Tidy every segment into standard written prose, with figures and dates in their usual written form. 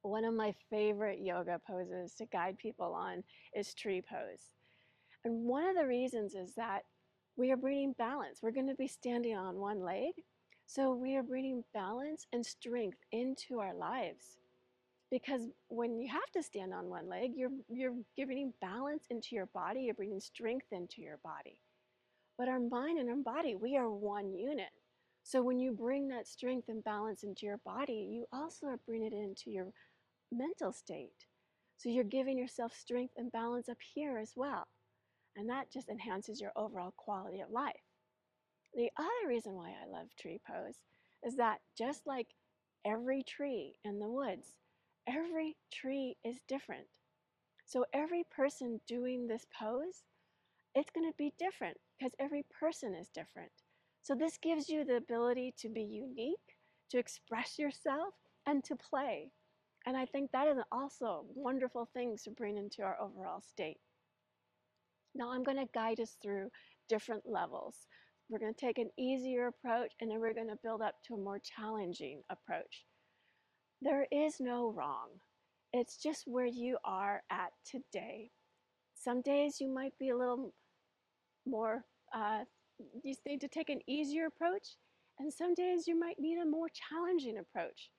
One of my favorite yoga poses to guide people on is tree pose. And one of the reasons is that we are bringing balance. We're going to be standing on one leg. So we are bringing balance and strength into our lives. Because when you have to stand on one leg, you're giving balance into your body, you're bringing strength into your body. But our mind and our body, we are one unit. So when you bring that strength and balance into your body, you also are bringing it into your mental state. So you're giving yourself strength and balance up here as well. And that just enhances your overall quality of life. The other reason why I love tree pose is that just like every tree in the woods, every tree is different. So every person doing this pose, it's going to be different because every person is different. So this gives you the ability to be unique, to express yourself, and to play. And I think that is also wonderful things to bring into our overall state. Now I'm going to guide us through different levels. We're going to take an easier approach, and then we're going to build up to a more challenging approach. There is no wrong. It's just where you are at today. Some days you might be a little more, you need to take an easier approach, and some days you might need a more challenging approach.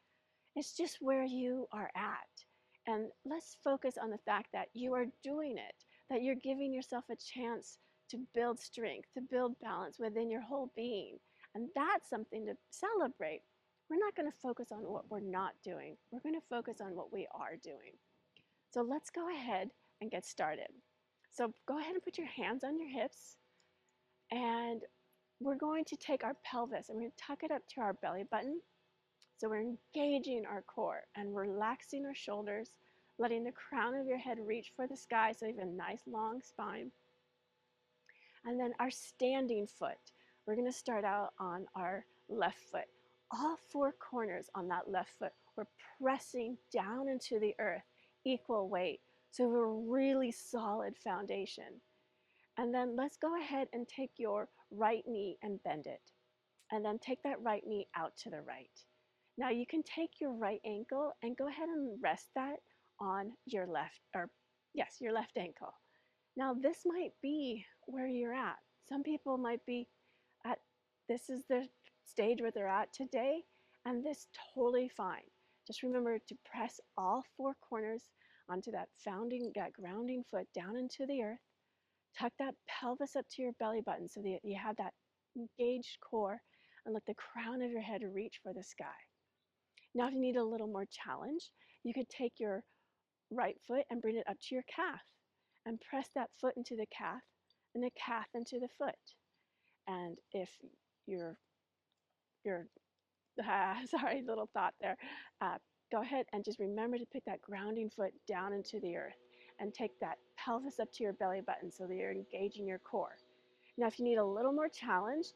It's just where you are at. And let's focus on the fact that you are doing it, that you're giving yourself a chance to build strength, to build balance within your whole being. And that's something to celebrate. We're not going to focus on what we're not doing. We're going to focus on what we are doing. So let's go ahead and get started. So go ahead and put your hands on your hips, and we're going to take our pelvis and we're going to tuck it up to our belly button. So we're engaging our core and relaxing our shoulders, letting the crown of your head reach for the sky so you have a nice long spine. And then our standing foot, we're going to start out on our left foot. All four corners on that left foot, we're pressing down into the earth, equal weight. So we're a really solid foundation. And then let's go ahead and take your right knee and bend it. And then take that right knee out to the right. Now you can take your right ankle and go ahead and rest that on your left, or yes, your left ankle. Now this might be where you're at. Some people might be at, this is the stage where they're at today, and this is totally fine. Just remember to press all four corners onto that grounding foot down into the earth. Tuck that pelvis up to your belly button so that you have that engaged core, and let the crown of your head reach for the sky. Now, if you need a little more challenge, you could take your right foot and bring it up to your calf and press that foot into the calf and the calf into the foot. And if you're sorry, little thought there, go ahead and just remember to put that grounding foot down into the earth and take that pelvis up to your belly button so that you're engaging your core. Now, if you need a little more challenge,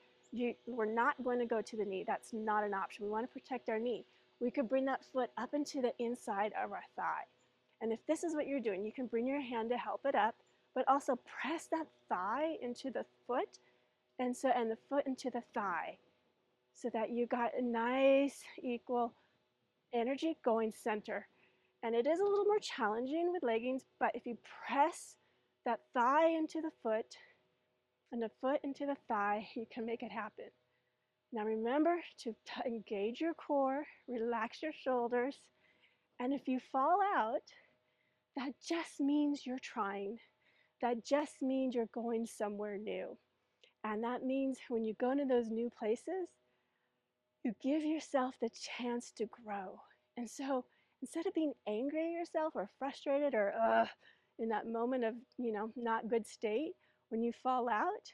we're not going to go to the knee. That's not an option. We want to protect our knee. We could bring that foot up into the inside of our thigh. And if this is what you're doing, you can bring your hand to help it up, but also press that thigh into the foot and the foot into the thigh so that you got a nice equal energy going center. And it is a little more challenging with leggings, but if you press that thigh into the foot and the foot into the thigh, you can make it happen. Now remember to engage your core, relax your shoulders, and if you fall out, that just means you're trying. That just means you're going somewhere new. And that means when you go into those new places, you give yourself the chance to grow. And so instead of being angry at yourself or frustrated or in that moment of, not good state, when you fall out,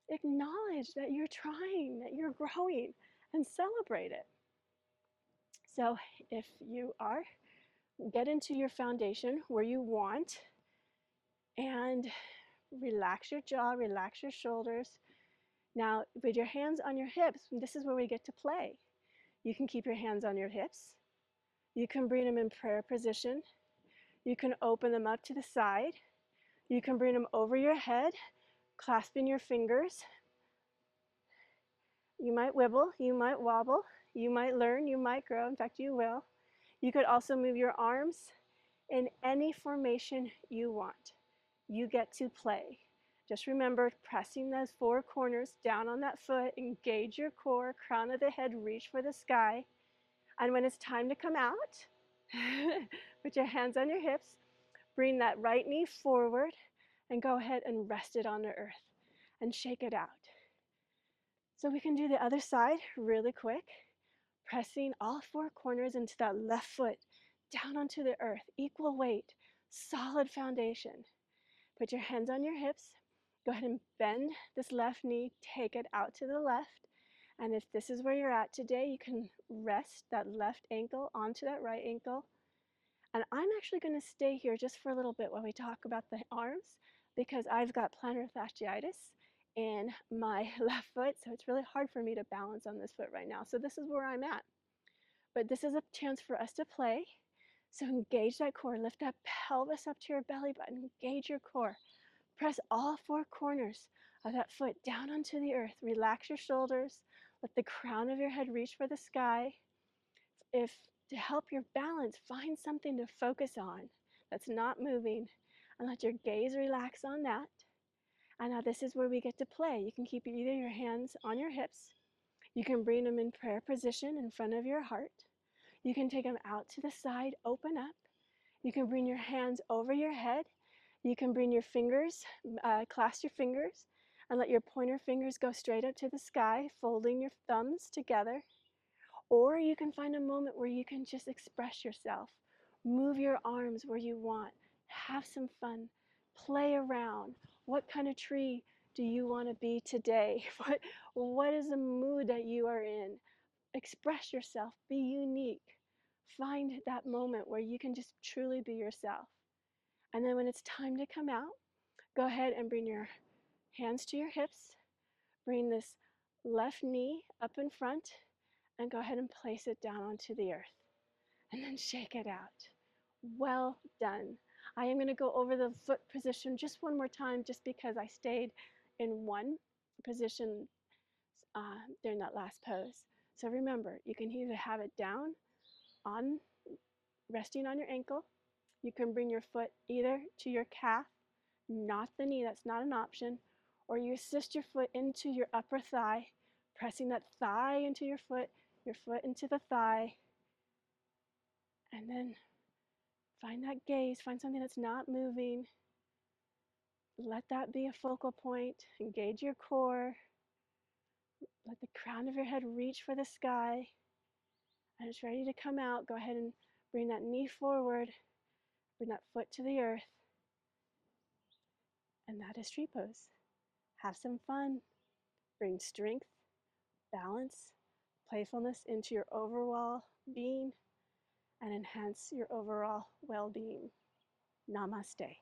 acknowledge that you're trying, that you're growing, and celebrate it. So if you are, get into your foundation where you want and relax your jaw, relax your shoulders. Now, with your hands on your hips, this is where we get to play. You can keep your hands on your hips. You can bring them in prayer position. You can open them up to the side. You can bring them over your head, clasping your fingers. You might wibble, you might wobble, you might learn, you might grow. In fact, you will. You could also move your arms in any formation you want. You get to play. Just remember pressing those four corners down on that foot, engage your core, crown of the head, reach for the sky. And when it's time to come out, put your hands on your hips, bring that right knee forward, and go ahead and rest it on the earth and shake it out. So we can do the other side really quick, pressing all four corners into that left foot down onto the earth, equal weight, solid foundation. Put your hands on your hips. Go ahead and bend this left knee, take it out to the left. And if this is where you're at today, you can rest that left ankle onto that right ankle. And I'm actually going to stay here just for a little bit while we talk about the arms, because I've got plantar fasciitis in my left foot, so it's really hard for me to balance on this foot right now. So this is where I'm at. But this is a chance for us to play. So engage that core, lift that pelvis up to your belly button, engage your core. Press all four corners of that foot down onto the earth. Relax your shoulders. Let the crown of your head reach for the sky. If to help your balance, find something to focus on that's not moving and let your gaze relax on that. And now this is where we get to play. You can keep either your hands on your hips. You can bring them in prayer position in front of your heart. You can take them out to the side, open up. You can bring your hands over your head. You can bring your fingers, clasp your fingers, and let your pointer fingers go straight up to the sky, folding your thumbs together. Or you can find a moment where you can just express yourself. Move your arms where you want. Have some fun. Play around. What kind of tree do you want to be today? What is the mood that you are in? Express yourself. Be unique. Find that moment where you can just truly be yourself. And then when it's time to come out, go ahead and bring your hands to your hips. Bring this left knee up in front and go ahead and place it down onto the earth. And then shake it out. Well done. I am going to go over the foot position just one more time, just because I stayed in one position during that last pose. So remember, you can either have it down on resting on your ankle. You can bring your foot either to your calf, not the knee, that's not an option, or you assist your foot into your upper thigh, pressing that thigh into your foot into the thigh, and then find that gaze, find something that's not moving. Let that be a focal point. Engage your core. Let the crown of your head reach for the sky. And it's ready to come out. Go ahead and bring that knee forward. Bring that foot to the earth. And that is tree pose. Have some fun. Bring strength, balance, playfulness into your overall being and enhance your overall well-being. Namaste.